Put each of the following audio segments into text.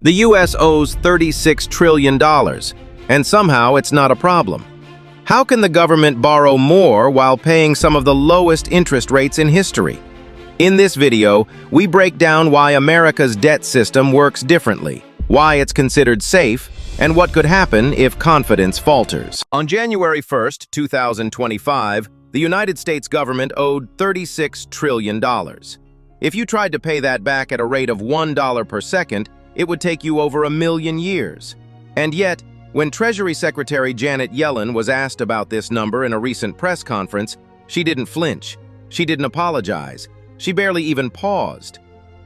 The US owes $36 trillion, and somehow it's not a problem. How can the government borrow more while paying some of the lowest interest rates in history? In this video, we break down why America's debt system works differently, why it's considered safe, and what could happen if confidence falters. On January 1st, 2025, the United States government owed $36 trillion. If you tried to pay that back at a rate of $1 per second, it would take you over 1,000,000 years. And yet, when Treasury Secretary Janet Yellen was asked about this number in a recent press conference, she didn't flinch. She didn't apologize. She barely even paused.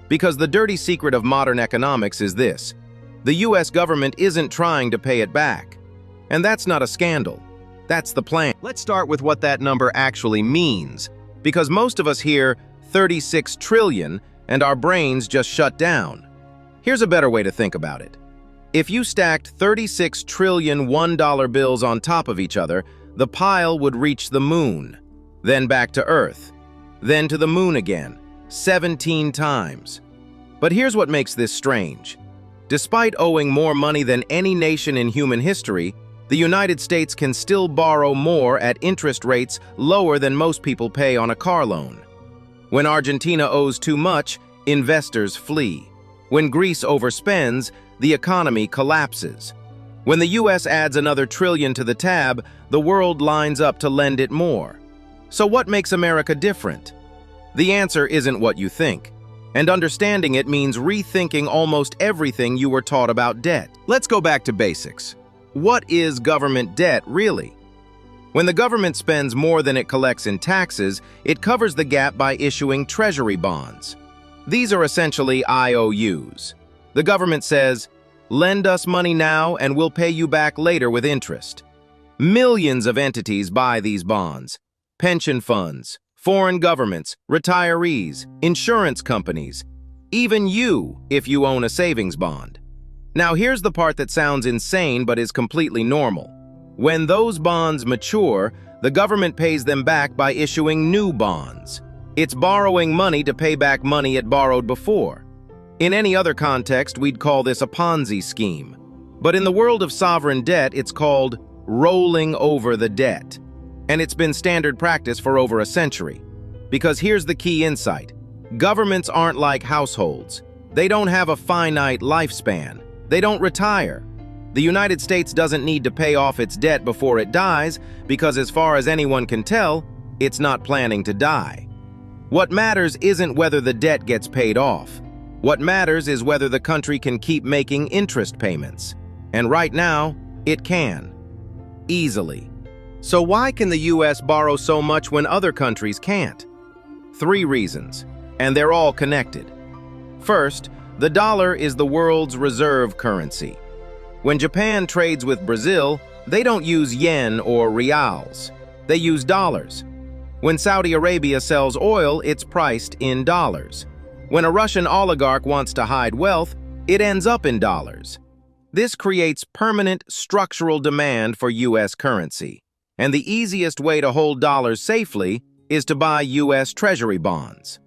Because the dirty secret of modern economics is this: the US government isn't trying to pay it back. And that's not a scandal. That's the plan. Let's start with what that number actually means, because most of us hear 36 trillion and our brains just shut down. Here's a better way to think about it. If you stacked 36 trillion $1 bills on top of each other, the pile would reach the moon, then back to Earth, then to the moon again, 17 times. But here's what makes this strange. Despite owing more money than any nation in human history, the United States can still borrow more at interest rates lower than most people pay on a car loan. When Argentina owes too much, investors flee. When Greece overspends, the economy collapses. When the US adds another trillion to the tab, the world lines up to lend it more. So what makes America different? The answer isn't what you think. And understanding it means rethinking almost everything you were taught about debt. Let's go back to basics. What is government debt, really? When the government spends more than it collects in taxes, it covers the gap by issuing Treasury bonds. These are essentially IOUs. The government says, lend us money now and we'll pay you back later with interest. Millions of entities buy these bonds. Pension funds, foreign governments, retirees, insurance companies, even you if you own a savings bond. Now here's the part that sounds insane but is completely normal. When those bonds mature, the government pays them back by issuing new bonds. It's borrowing money to pay back money it borrowed before. In any other context, we'd call this a Ponzi scheme. But in the world of sovereign debt, it's called rolling over the debt. And it's been standard practice for over a century. Because here's the key insight. Governments aren't like households. They don't have a finite lifespan. They don't retire. The United States doesn't need to pay off its debt before it dies, because as far as anyone can tell, it's not planning to die. What matters isn't whether the debt gets paid off. What matters is whether the country can keep making interest payments. And right now, it can. Easily. So why can the US borrow so much when other countries can't? 3 reasons, and they're all connected. First, the dollar is the world's reserve currency. When Japan trades with Brazil, they don't use yen or reals. They use dollars. When Saudi Arabia sells oil, it's priced in dollars. When a Russian oligarch wants to hide wealth, it ends up in dollars. This creates permanent structural demand for US currency. And the easiest way to hold dollars safely is to buy US Treasury bonds.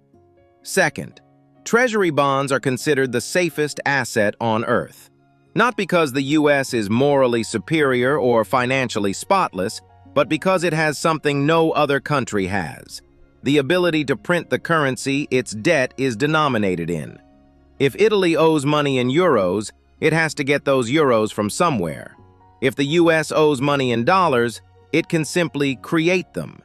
Second, Treasury bonds are considered the safest asset on Earth. Not because the US is morally superior or financially spotless, but because it has something no other country has: the ability to print the currency its debt is denominated in. If Italy owes money in euros, it has to get those euros from somewhere. If the US owes money in dollars, it can simply create them.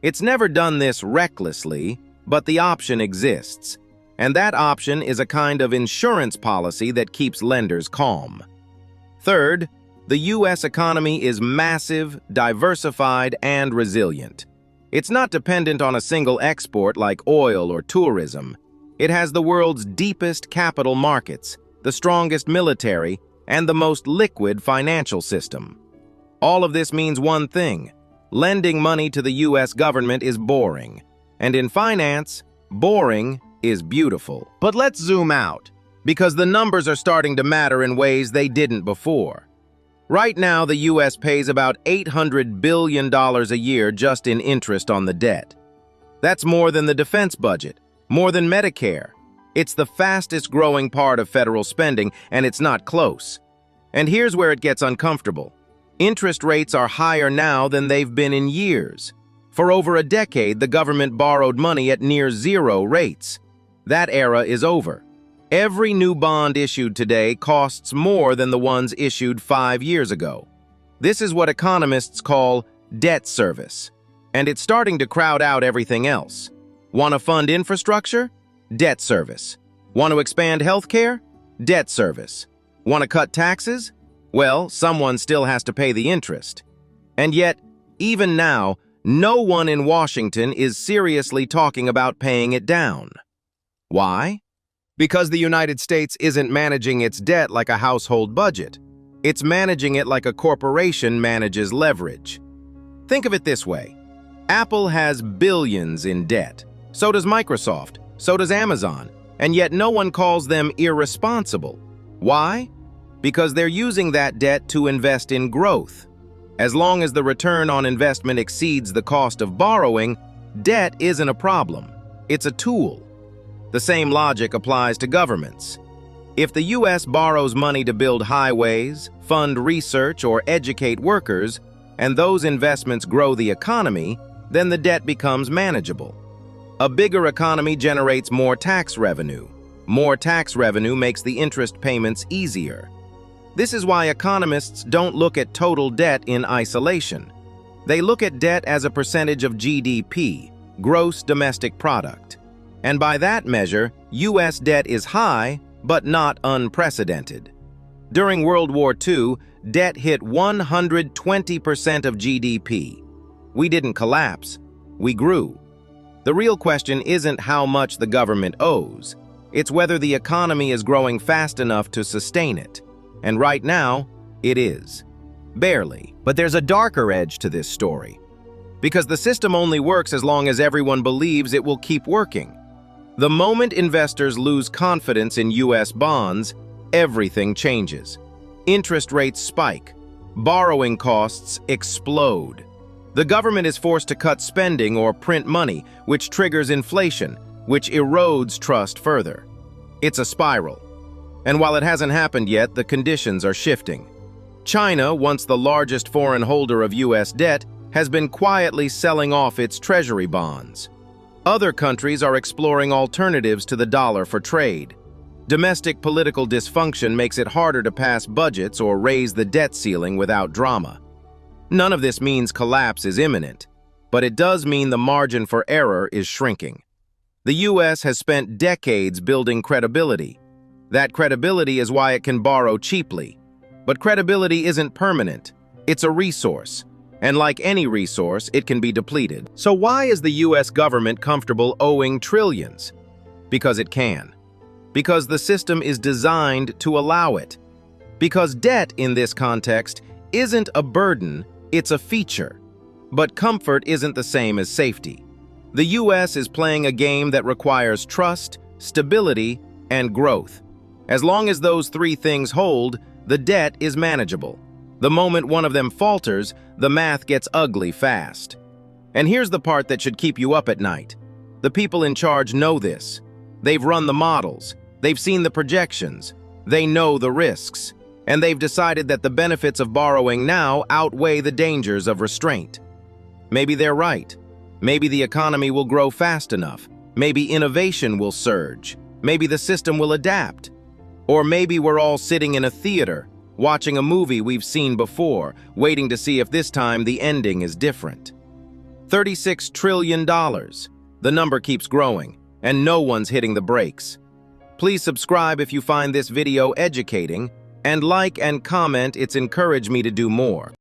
It's never done this recklessly, but the option exists. And that option is a kind of insurance policy that keeps lenders calm. Third, the US economy is massive, diversified, and resilient. It's not dependent on a single export like oil or tourism. It has the world's deepest capital markets, the strongest military, and the most liquid financial system. All of this means one thing: lending money to the US government is boring. And in finance, boring is beautiful. But let's zoom out, because the numbers are starting to matter in ways they didn't before. Right now, the US pays about $800 billion a year just in interest on the debt. That's more than the defense budget, more than Medicare, It's the fastest growing part of federal spending, and it's not close. And here's where it gets uncomfortable. Interest rates are higher now than they've been in years. For over a decade, the government borrowed money at near zero rates. That era is over. Every new bond issued today costs more than the ones issued 5 years ago. This is what economists call debt service, and it's starting to crowd out everything else. Want to fund infrastructure? Debt service. Want to expand healthcare? Debt service. Want to cut taxes? Well, someone still has to pay the interest. And yet, even now, no one in Washington is seriously talking about paying it down. Why? Because the United States isn't managing its debt like a household budget. It's managing it like a corporation manages leverage. Think of it this way. Apple has billions in debt. So does Microsoft. So does Amazon. And yet no one calls them irresponsible. Why? Because they're using that debt to invest in growth. As long as the return on investment exceeds the cost of borrowing, debt isn't a problem. It's a tool. The same logic applies to governments. If the U.S. borrows money to build highways, fund research, or educate workers, and those investments grow the economy, then the debt becomes manageable. A bigger economy generates more tax revenue. More tax revenue makes the interest payments easier. This is why economists don't look at total debt in isolation. They look at debt as a percentage of GDP, gross domestic product. And by that measure, U.S. debt is high, but not unprecedented. During World War II, debt hit 120% of GDP. We didn't collapse, we grew. The real question isn't how much the government owes. It's whether the economy is growing fast enough to sustain it. And right now, it is. Barely. But there's a darker edge to this story. Because the system only works as long as everyone believes it will keep working. The moment investors lose confidence in U.S. bonds, everything changes. Interest rates spike. Borrowing costs explode. The government is forced to cut spending or print money, which triggers inflation, which erodes trust further. It's a spiral. And while it hasn't happened yet, the conditions are shifting. China, once the largest foreign holder of U.S. debt, has been quietly selling off its Treasury bonds. Other countries are exploring alternatives to the dollar for trade. Domestic political dysfunction makes it harder to pass budgets or raise the debt ceiling without drama. None of this means collapse is imminent, but it does mean the margin for error is shrinking. The U.S. has spent decades building credibility. That credibility is why it can borrow cheaply. But credibility isn't permanent. It's a resource. And like any resource, it can be depleted. So why is the U.S. government comfortable owing trillions? Because it can. Because the system is designed to allow it. Because debt, in this context, isn't a burden, it's a feature. But comfort isn't the same as safety. The U.S. is playing a game that requires trust, stability, and growth. As long as those three things hold, the debt is manageable. The moment one of them falters, the math gets ugly fast. And here's the part that should keep you up at night. The people in charge know this. They've run the models. They've seen the projections. They know the risks. And they've decided that the benefits of borrowing now outweigh the dangers of restraint. Maybe they're right. Maybe the economy will grow fast enough. Maybe innovation will surge. Maybe the system will adapt. Or maybe we're all sitting in a theater, watching a movie we've seen before, waiting to see if this time the ending is different. $36 trillion. The number keeps growing, and no one's hitting the brakes. Please subscribe if you find this video educating, and like and comment, it's encouraged me to do more.